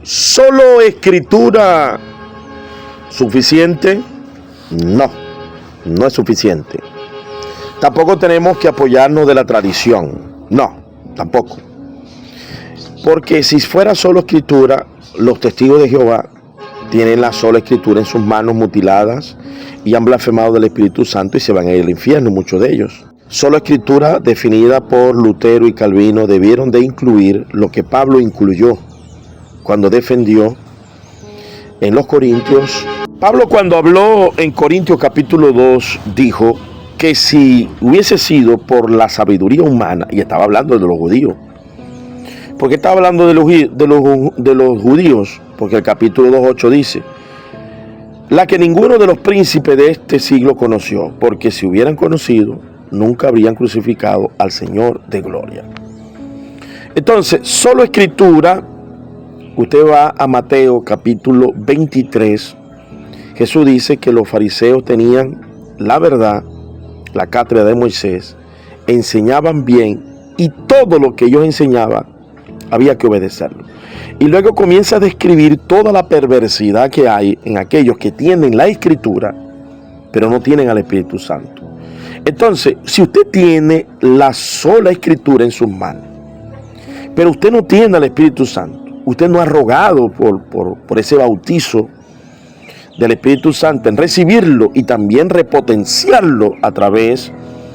¿Solo escritura suficiente? No, no es suficiente. Tampoco tenemos que apoyarnos de la tradición. No, tampoco. Porque si fuera solo escritura, los testigos de Jehová tienen la sola escritura en sus manos mutiladas y han blasfemado del Espíritu Santo y se van a ir al infierno, muchos de ellos. Solo escritura definida por Lutero y Calvino debieron de incluir lo que Pablo incluyó cuando defendió en los Corintios. Pablo, cuando habló en Corintios capítulo 2, dijo que si hubiese sido por la sabiduría humana, y estaba hablando de los judíos, ¿por qué estaba hablando de los judíos? Porque el capítulo 2:8 dice: la que ninguno de los príncipes de este siglo conoció, porque si hubieran conocido, nunca habrían crucificado al Señor de gloria. Entonces, solo escritura. Usted va a Mateo capítulo 23. Jesús dice que los fariseos tenían la verdad, la cátedra de Moisés, enseñaban bien y todo lo que ellos enseñaban había que obedecerlo. Y luego comienza a describir toda la perversidad que hay en aquellos que tienen la escritura, pero no tienen al Espíritu Santo. Entonces, si usted tiene la sola escritura en sus manos, pero usted no tiene al Espíritu Santo, usted no ha rogado por ese bautizo del Espíritu Santo, en recibirlo y también repotenciarlo a través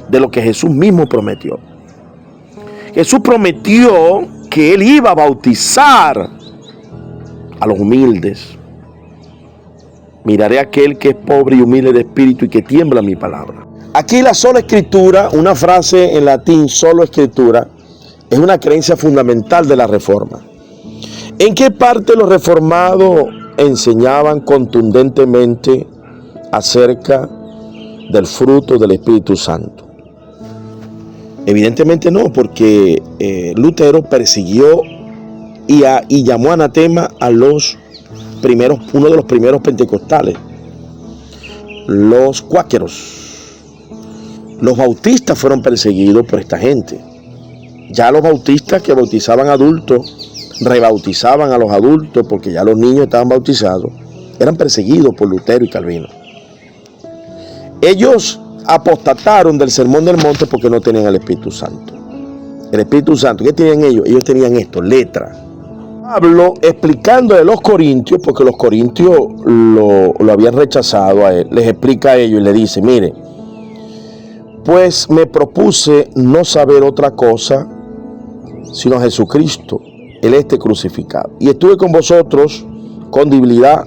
de lo que Jesús mismo prometió. Jesús prometió que Él iba a bautizar a los humildes. Miraré a aquel que es pobre y humilde de espíritu y que tiembla mi palabra. Aquí la sola escritura, una frase en latín, solo escritura, es una creencia fundamental de la Reforma. ¿En qué parte los reformados enseñaban contundentemente acerca del fruto del Espíritu Santo? Evidentemente no, porque Lutero persiguió y llamó anatema a uno de los primeros pentecostales, los cuáqueros. Los bautistas fueron perseguidos por esta gente. Ya los bautistas que bautizaban adultos, rebautizaban a los adultos porque ya los niños estaban bautizados, eran perseguidos por Lutero y Calvino. Ellos apostataron del Sermón del Monte porque no tenían el Espíritu Santo. El Espíritu Santo, ¿qué tenían ellos? Ellos tenían esto, letra. Pablo, explicando de los corintios, porque los corintios lo habían rechazado a él, les explica a ellos y le dice: mire, pues me propuse no saber otra cosa sino a Jesucristo, el crucificado. Y estuve con vosotros con debilidad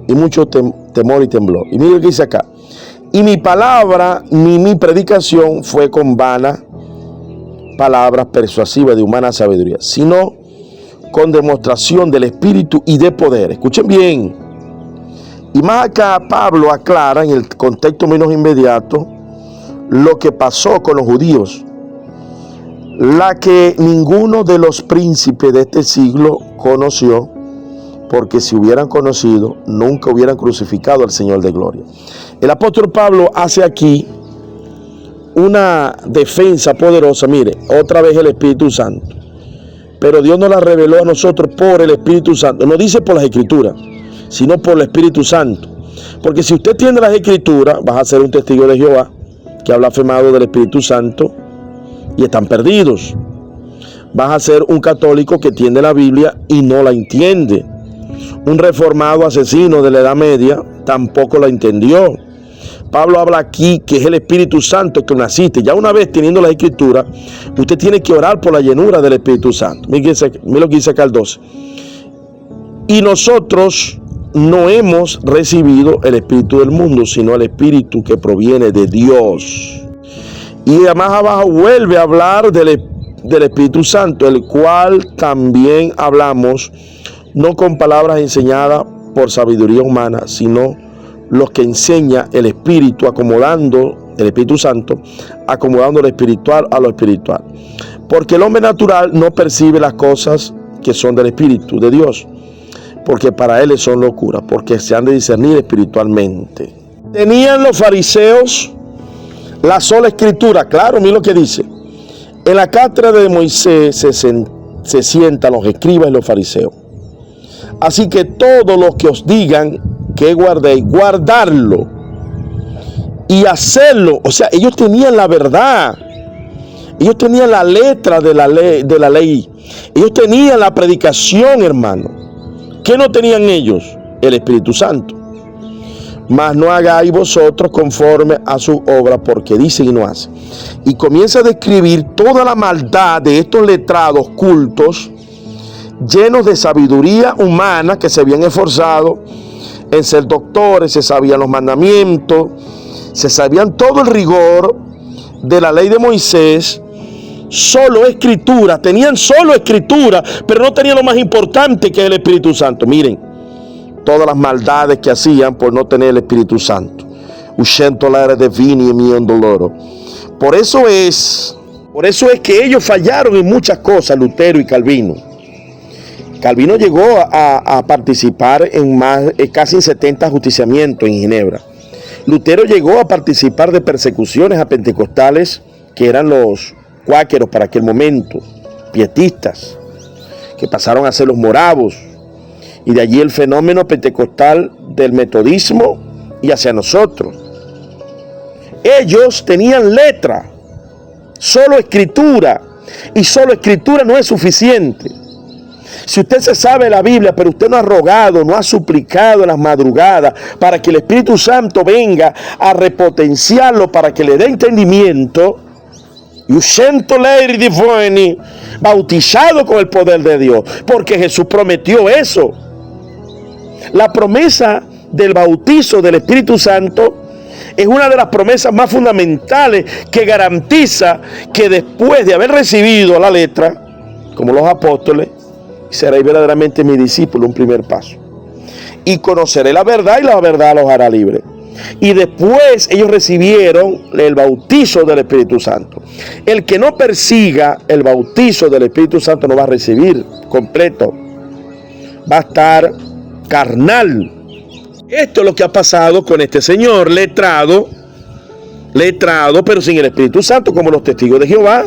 y mucho temor y temblor. Y mire lo que dice acá: y mi palabra ni mi predicación fue con vanas palabras persuasivas de humana sabiduría, sino con demostración del Espíritu y de poder. Escuchen bien. Y más acá Pablo aclara en el contexto menos inmediato lo que pasó con los judíos, la que ninguno de los príncipes de este siglo conoció, porque si hubieran conocido, nunca hubieran crucificado al Señor de gloria. El apóstol Pablo hace aquí una defensa poderosa. Mire, otra vez el Espíritu Santo. Pero Dios nos la reveló a nosotros por el Espíritu Santo. No dice por las Escrituras, sino por el Espíritu Santo. Porque si usted tiene las Escrituras, vas a ser un testigo de Jehová que ha blasfemado del Espíritu Santo y están perdidos. Vas a ser un católico que tiene la Biblia y no la entiende. Un reformado asesino de la Edad Media tampoco la entendió. Pablo habla aquí que es el Espíritu Santo que naciste. Ya una vez teniendo la Escritura, usted tiene que orar por la llenura del Espíritu Santo. Mire lo que dice acá el 12. Y nosotros no hemos recibido el espíritu del mundo, sino el Espíritu que proviene de Dios. Y además abajo vuelve a hablar del Espíritu Santo, el cual también hablamos, no con palabras enseñadas por sabiduría humana, sino los que enseña el Espíritu, acomodando el Espíritu Santo, acomodando lo espiritual a lo espiritual. Porque el hombre natural no percibe las cosas que son del Espíritu de Dios, porque para él son locuras, porque se han de discernir espiritualmente. Tenían los fariseos la sola escritura. Claro, mira lo que dice. En la cátedra de Moisés se sientan los escribas y los fariseos. Así que todo lo que os digan que guardéis, guardarlo y hacerlo. O sea, ellos tenían la verdad. Ellos tenían la letra de la ley. Ellos tenían la predicación, hermano. ¿Qué no tenían ellos? El Espíritu Santo. Mas no hagáis vosotros conforme a su obra, porque dicen y no hacen. Y comienza a describir toda la maldad de estos letrados cultos, llenos de sabiduría humana, que se habían esforzado en ser doctores, se sabían los mandamientos, se sabían todo el rigor de la ley de Moisés. Solo escritura, tenían solo escritura, pero no tenían lo más importante, que es el Espíritu Santo. Miren todas las maldades que hacían por no tener el Espíritu Santo. Por eso es que ellos fallaron en muchas cosas, Lutero y Calvino. Calvino llegó a participar en casi 70 ajusticiamientos en Ginebra. Lutero llegó a participar de persecuciones a pentecostales, que eran los cuáqueros para aquel momento, pietistas, que pasaron a ser los moravos. Y de allí el fenómeno pentecostal del metodismo y hacia nosotros. Ellos tenían letra, solo escritura, y solo escritura no es suficiente. Si usted se sabe la Biblia, pero usted no ha rogado, no ha suplicado en las madrugadas para que el Espíritu Santo venga a repotenciarlo, para que le dé entendimiento, bautizado con el poder de Dios, porque Jesús prometió eso. La promesa del bautizo del Espíritu Santo es una de las promesas más fundamentales, que garantiza que después de haber recibido la letra, como los apóstoles, seréis verdaderamente mi discípulo, un primer paso. Y conoceré la verdad, y la verdad los hará libres. Y después ellos recibieron el bautizo del Espíritu Santo. El que no persiga el bautizo del Espíritu Santo no va a recibir completo. Va a estar carnal. Esto es lo que ha pasado con este señor letrado, pero sin el Espíritu Santo, como los testigos de Jehová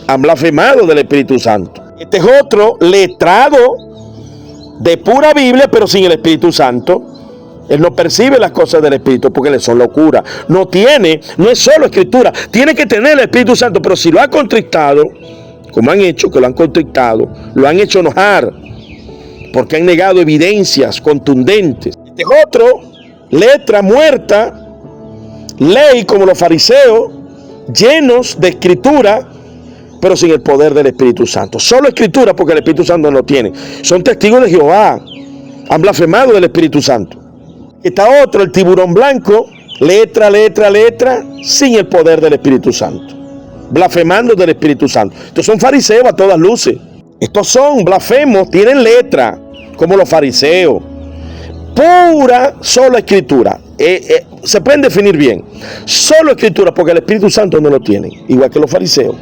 han blasfemado del Espíritu Santo. Este es otro letrado de pura Biblia, pero sin el Espíritu Santo. Él no percibe las cosas del Espíritu porque le son locura. No es solo escritura, tiene que tener el Espíritu Santo, pero si lo ha contristado, como han hecho, que lo han contristado, lo han hecho enojar, porque han negado evidencias contundentes. Este es otro, letra muerta, ley como los fariseos, llenos de escritura, pero sin el poder del Espíritu Santo. Solo escritura, porque el Espíritu Santo no lo tiene. Son testigos de Jehová, han blasfemado del Espíritu Santo. Está otro, el tiburón blanco, letra, sin el poder del Espíritu Santo, blasfemando del Espíritu Santo. Estos son fariseos a todas luces. Estos son blasfemos, tienen letra, como los fariseos. Pura, solo escritura. Se pueden definir bien. Solo escritura, porque el Espíritu Santo no lo tienen, igual que los fariseos.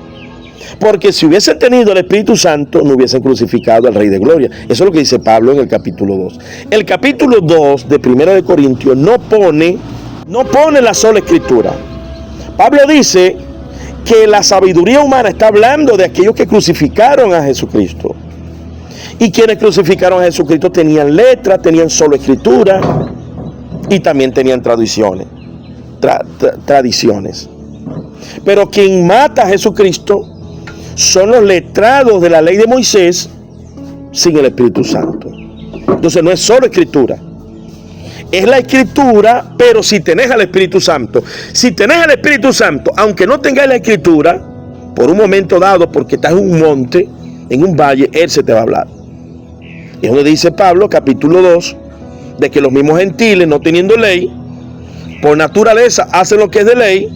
Porque si hubiesen tenido el Espíritu Santo, no hubiesen crucificado al Rey de Gloria. Eso es lo que dice Pablo en el capítulo 2. El capítulo 2 de 1 de Corintios no pone la sola escritura. Pablo dice que la sabiduría humana está hablando de aquellos que crucificaron a Jesucristo. Y quienes crucificaron a Jesucristo tenían letra, tenían solo escritura y también tenían tradiciones. Pero quien mata a Jesucristo son los letrados de la ley de Moisés sin el Espíritu Santo. Entonces no es solo escritura, es la escritura, pero si tenés al Espíritu Santo. Si tenés al Espíritu Santo, aunque no tengáis la escritura, por un momento dado, porque estás en un monte, en un valle, Él se te va a hablar. Es donde dice Pablo, capítulo 2, de que los mismos gentiles, no teniendo ley, por naturaleza hacen lo que es de ley,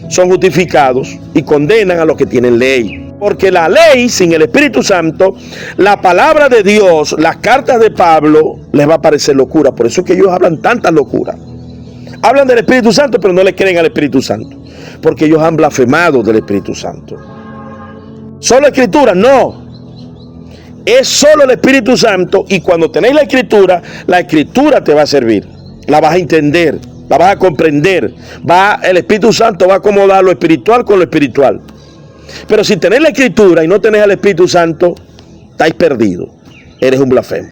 son justificados y condenan a los que tienen ley. Porque la ley sin el Espíritu Santo, la palabra de Dios, las cartas de Pablo, les va a parecer locura. Por eso es que ellos hablan tantas locuras. Hablan del Espíritu Santo, pero no le creen al Espíritu Santo, porque ellos han blasfemado del Espíritu Santo. ¿Solo escritura? No. Es solo el Espíritu Santo, y cuando tenéis la escritura te va a servir. La vas a entender, la vas a comprender. El Espíritu Santo va a acomodar lo espiritual con lo espiritual. Pero si tenéis la escritura y no tenéis al Espíritu Santo, estáis perdidos. Eres un blasfemo.